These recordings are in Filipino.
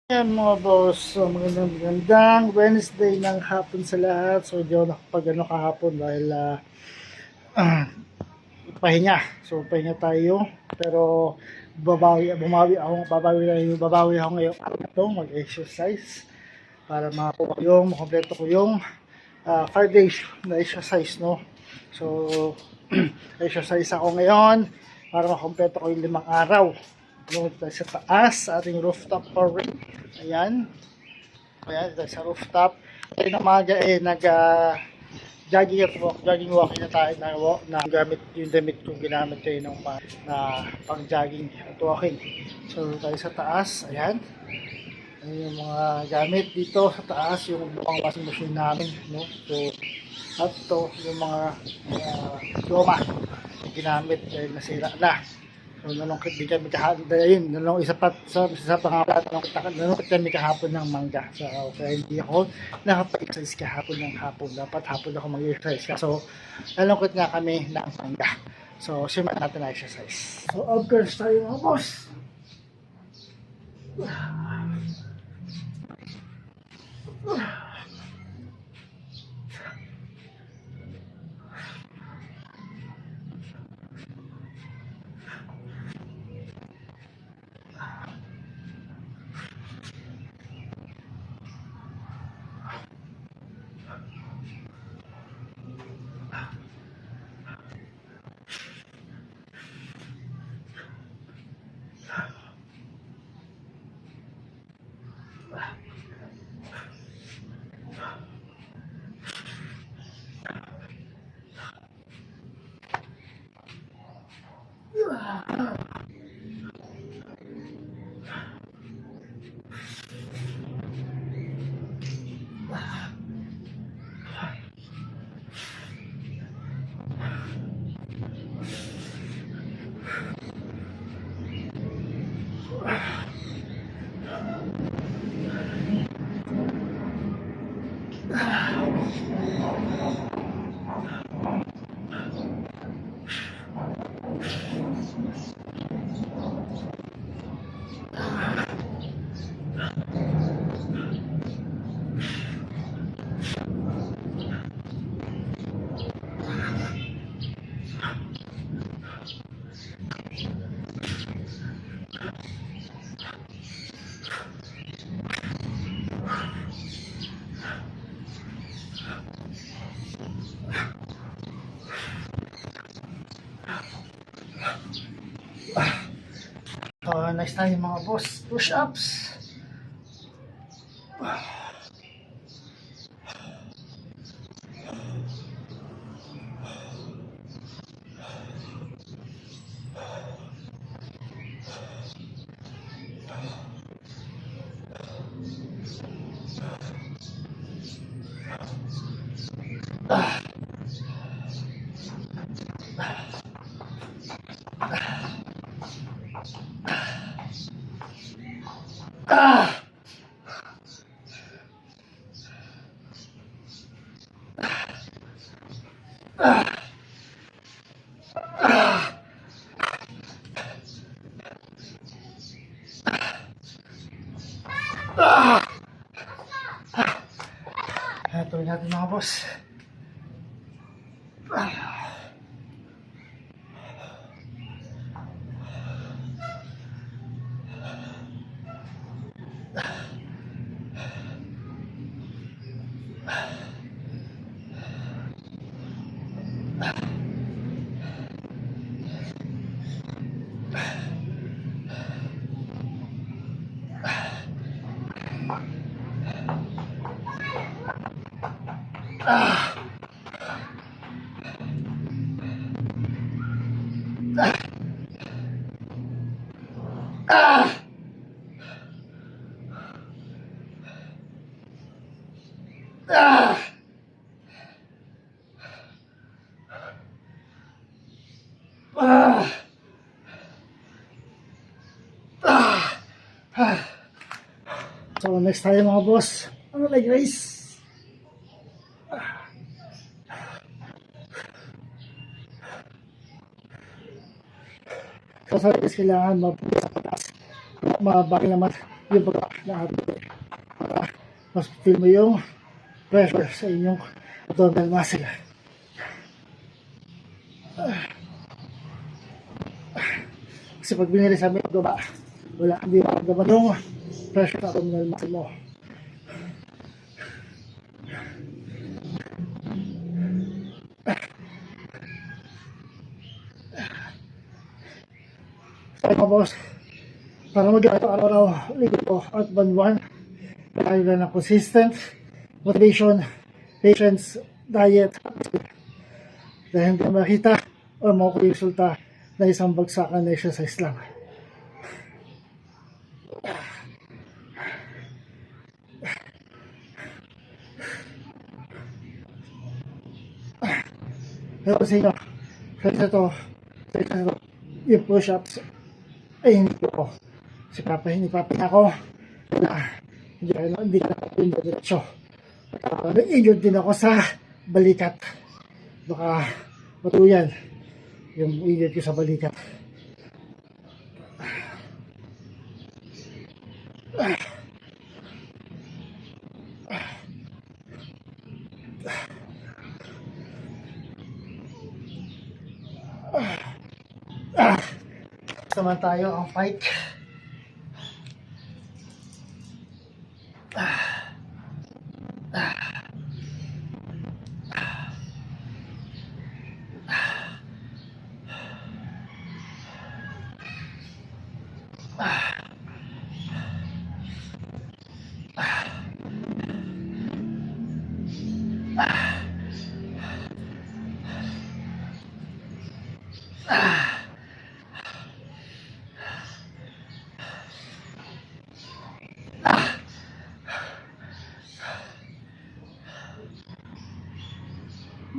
Ayan mga boss, so magandang Wednesday ng hapon sa lahat. So di ako nakapag kahapon dahil pahinga. So pahinga tayo. Pero babawi ako ngayong araw na to, mag-exercise para makompleto ko yung 5 days na exercise, no. So exercise ako ngayon para makompleto ko yung 5 araw. Tayo sa taas sa ating rooftop pouring. Ayan. Ayan, tayo sa rooftop. Ngayon ng umaga jogging walking na tayo na gamit yung damit kong ginamit kayo ng na pang jogging at walking. So tayo sa taas. Ayan. Ayan yung mga gamit dito sa taas, yung buong washing machine namin, no? So at ito yung mga luma na ginamit dahil nasira na. So nalungkot din kami kahapon, ayun, sa pangalan, nalungkot kami kahapon ng mangga. So kaya hindi ako nakapag-exercise kahapon ng hapon. Dapat hapon ako mag-exercise. So nalungkot nga kami ng mangga. So simulan natin na exercise. So upwards tayo mga boss. Next tayo mga boss, push-ups. Tuloy natin mga boss. So next tayo mga boss, ano leg raise. So sa kailangan mabuhay sa patas, mabaki naman yung pagka mas feel mo yung pressure sa inyong abdominal muscle. Kasi pag binili sa may baba, wala, hindi makamdaman yung pressure sa abdominal muscle mo. So mga boss, para mag-ito araw-araw, ligo ko at buwan-buwan, kailangan ng consistent motivation, patience, diet, dahil hindi makita o makukuha yung resulta na isang bagsakan na exercise lang. Pero sa inyo, sa isa to, yung push-ups, ay hindi ko. Si Papa, hindi papahinga ko. Hindi ka nakapinda diretsyo. Injured din ako sa balikat. Baka matuyan yung injured ko sa balikat. Naman tayo ang fight.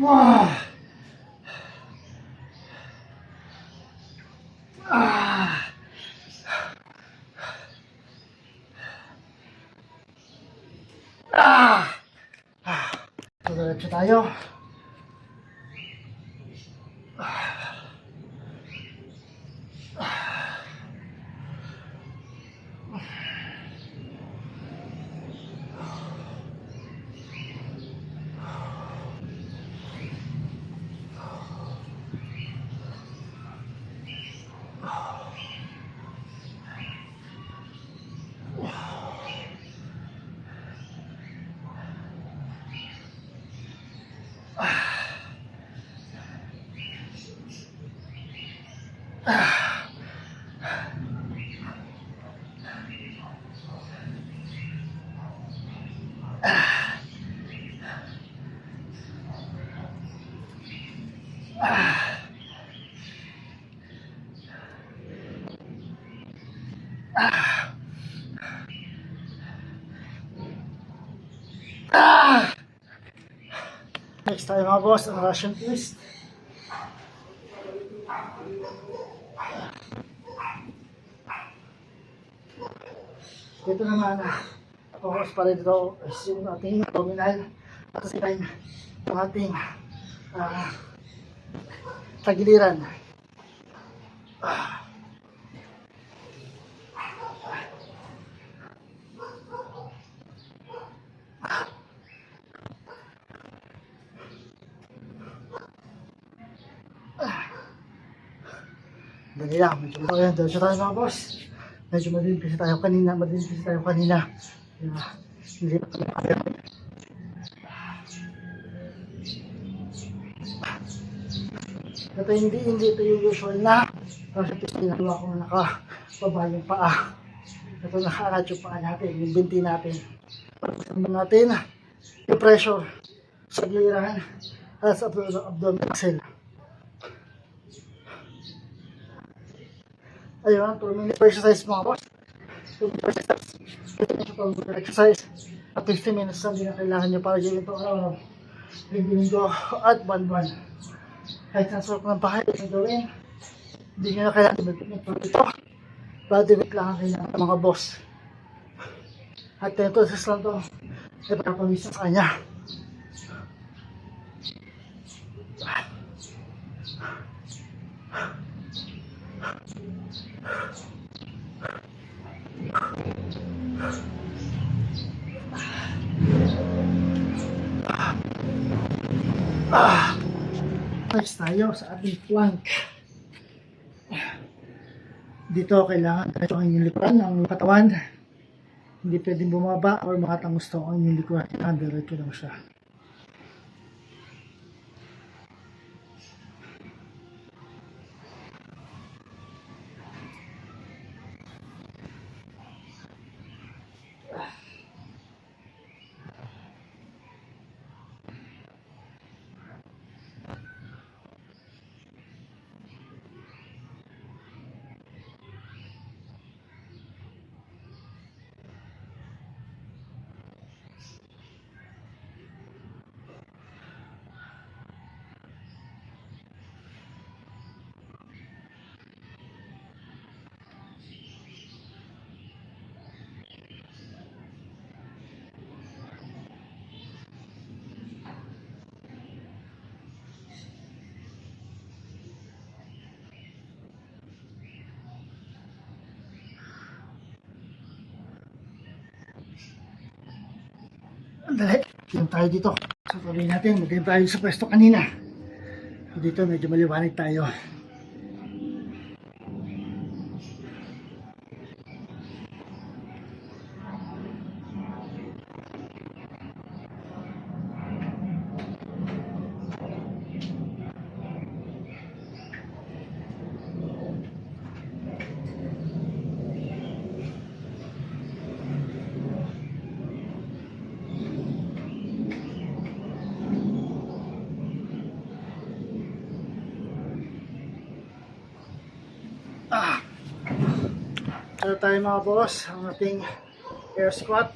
Wow. So, diretso tayo. Next tayo mga boss, ang Russian twist. Dito naman, focus pa rin dito is yung ating abdominal at sa time yung ating tagiliran. Dali lang, medyo ayan, dali tayo mga boss. Medyo madilim kasi tayo kanina, Hindi pa tayo kaya. Ito hindi ito yung usual na kasi ginagawa ko nakababa yung paa. Ito nakaangat yung paa natin, yung binti natin. Pagkasabi natin yung pressure sa giliran at sa abdominal muscle. Ayun, 2 minutes exercise mga boss. 2 minutes exercise. At 50 minutes lang din ang kailangan nyo para gawin ito araw-araw. Linggo at buwan-buwan. Kahit nasa ng bahay, yung gawin, hindi nyo na kailangan mag-ito. Body weight lang ang kailangan ng mga boss. At 10 process lang ito. Ay papawisa sa kanya. Next tayo sa ating plank. Dito kailangan diretso ang inyong likuran ng katawan. Hindi pwedeng bumaba or makatangusto ang inyong likuran. Kailangan diretso lang siya. Andali, tingin tayo dito. So tuloy natin, magiging tayo sa pwesto kanina. So dito medyo maliwanag tayo. So tayo mga boss, ang ating air squat.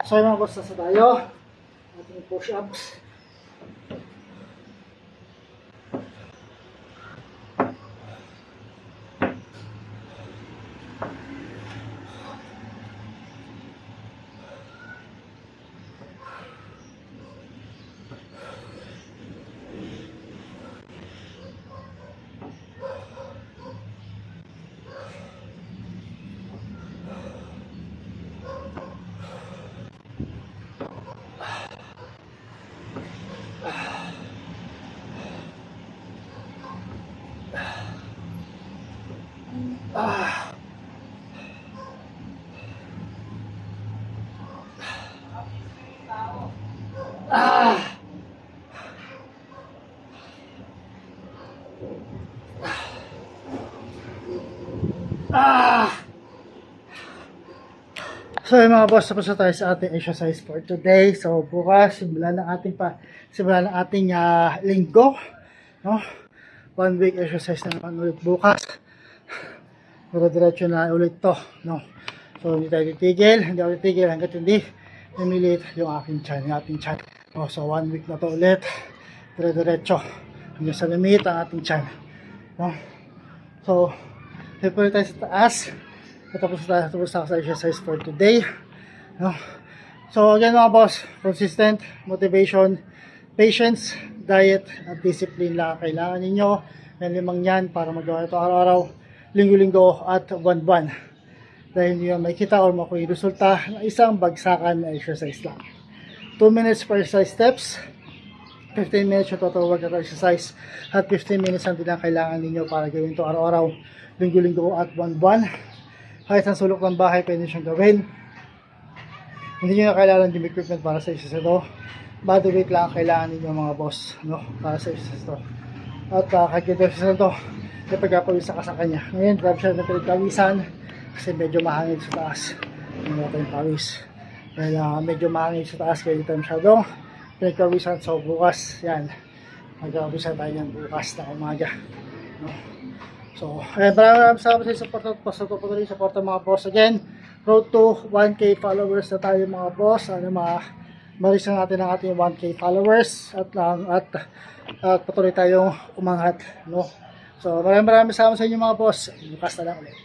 So mga boss, nasa tayo. Ating push-ups. So yung mga boss, tapos na tayo sa ating exercise for today. So bukas, simulan ng ating linggo, no? 1 week exercise na naman ulit bukas. Diretso na ulit to, no? So hindi tayo titigil, hindi ako titigil hanggat hindi namilit yung ating tiyan, no? So 1 week na to ulit, diretso hanggang sa limit ang ating tiyan. No? So, prepare tayo sa taas. Tapos na ako sa exercise for today. No? So, again mga boss, consistent, motivation, patience, diet, at discipline lang ang kailangan ninyo. May 5 yan para magawa ito araw-araw, linggo-linggo, at buwan-buwan. Dahil hindi nyo makikita o makuha yung resulta ng isang bagsakan na exercise lang. 2 minutes per exercise steps, 15 minutes yung total workout exercise, at 15 minutes ang din ang kailangan ninyo para gawin ito araw-araw, linggo-linggo, at buwan-buwan. Kahit sa sulok ng bahay, pwede siyang gawin. Hindi nyo na kailangan yung equipment para sa exercise ito. Body weight lang ang kailangan ninyo mga boss, no? Para sa exercise ito. At kahit yung exercise ito, may pagkapawisan ka sa kanya. Ngayon, grab siya na pinagpawisan kasi medyo mahangin sa taas. Hindi natin yung pawis. Dahil medyo mahangin sa taas, kaya dito masyadong pinagpawisan. So bukas, yan. Magpawisan tayo yan bukas na umaga. No? So, maraming salamat sa support at patuloy support ng mga boss. Again, road to 1K followers na tayo mga boss. Marisan natin ang ating 1K followers at patuloy tayong umangat. No? So, maraming salamat sa inyo mga boss. Bukas na lang ulit.